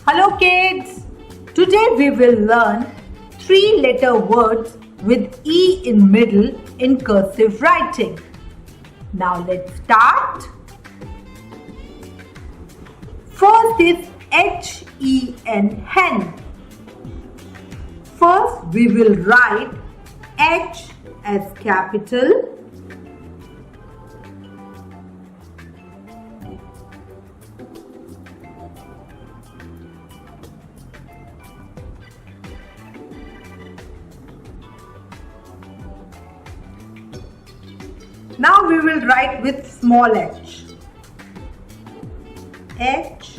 Hello kids! Today we will learn 3-letter words with E in middle in cursive writing. Now let's start. First is H-E-N, hen. First we will write H as capital, now we will write with small h. H-E-N,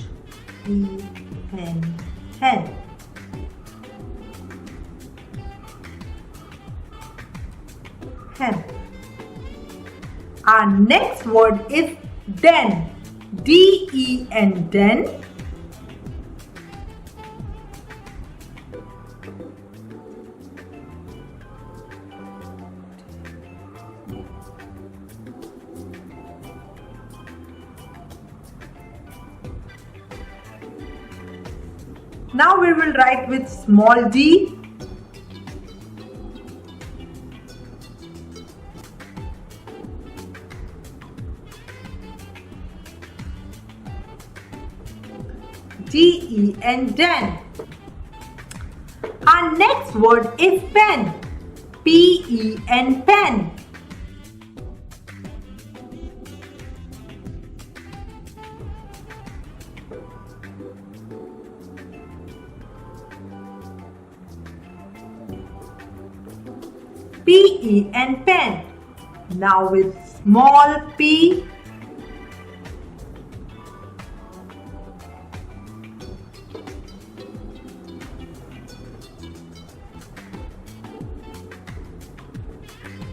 hen. Hen. Our next word is den. D-E-N, den. Now we will write with small d. D-E-N, den. Our next word is pen. P-E-N, pen. P-E-N, pen. Now with small p.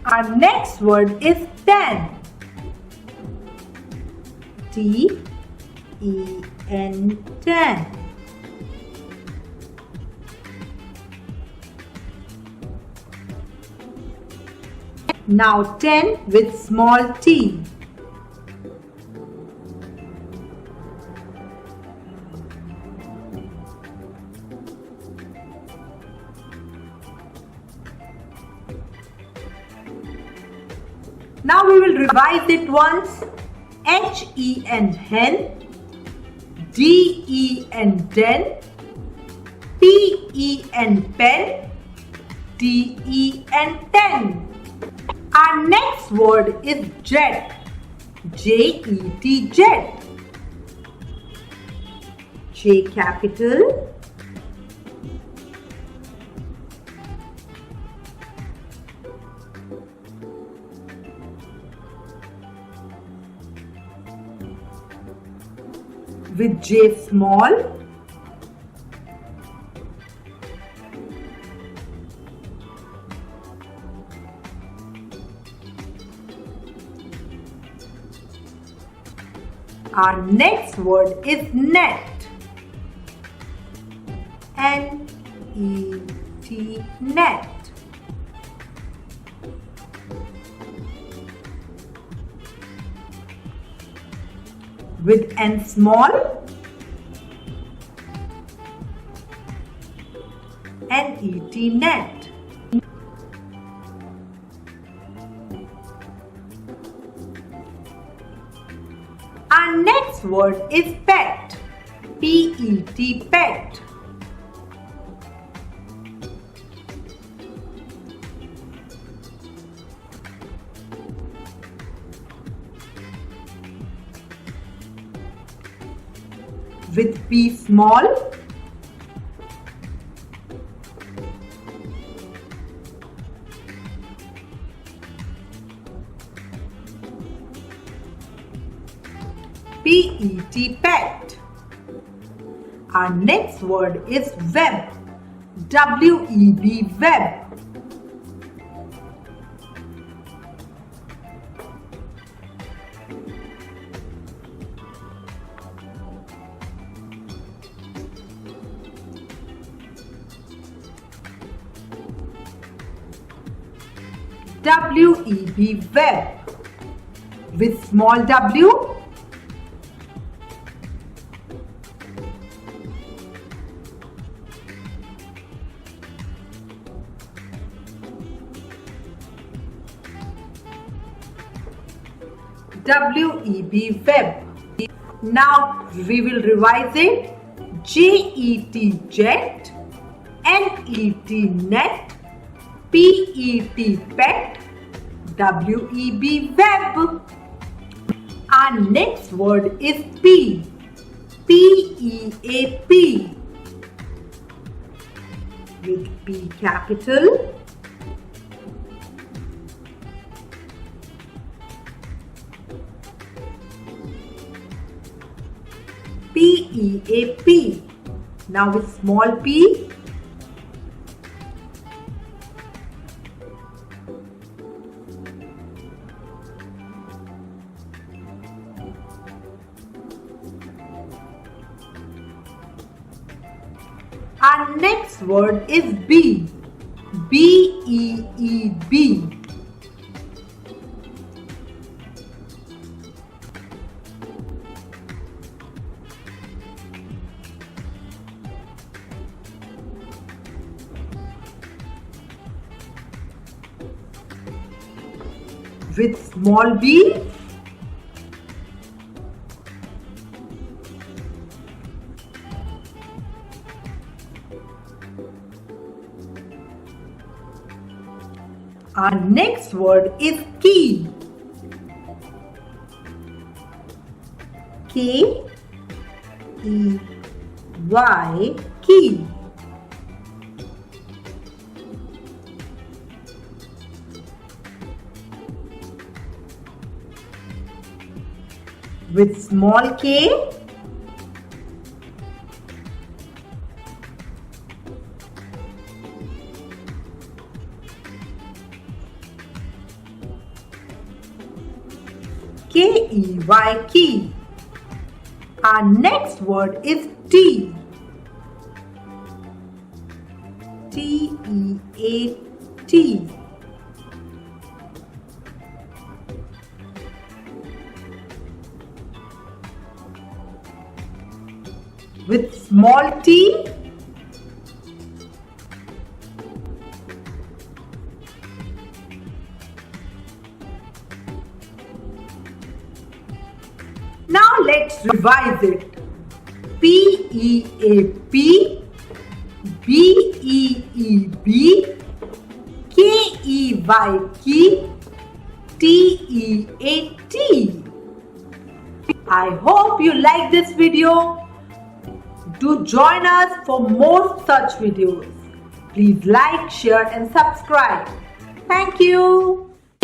Our next word is ten. T-E-N, ten. Now 10 with small t. Now we will revise it once. H-E-N, hen. D-E-N, den. P-E-N, pen. T-E-N, ten. Our next word is jet. J-E-T, jet. J capital. With J small. Our next word is net. N-E-T, net. With N small. N-E-T, net. Our next word is pet. P-E-T, pet. With P small. P-E-T, pet. Our next word is web. W-E-B, web. W-E-B, web. With small w. W-E-B, web. Now we will revise it. J-E-T, jet. N-E-T, net. P-E-T, pet. W-E-B, web. Our next word is P. P-E-A-P. With P capital. P-E-A-P. Now with small p. Our next word is B. B-E-E-B. With small b. Our next word is key. K-E-Y, key. With small k. K-E-Y, key. Our next word is T. T-E-A-T. With small t. Now let's revise it. P-E-A-P, B-E-E-B, K-E-Y, key, T-E-A-T. I hope you like this video. Do join us for more such videos. Please like, share and subscribe. Thank you.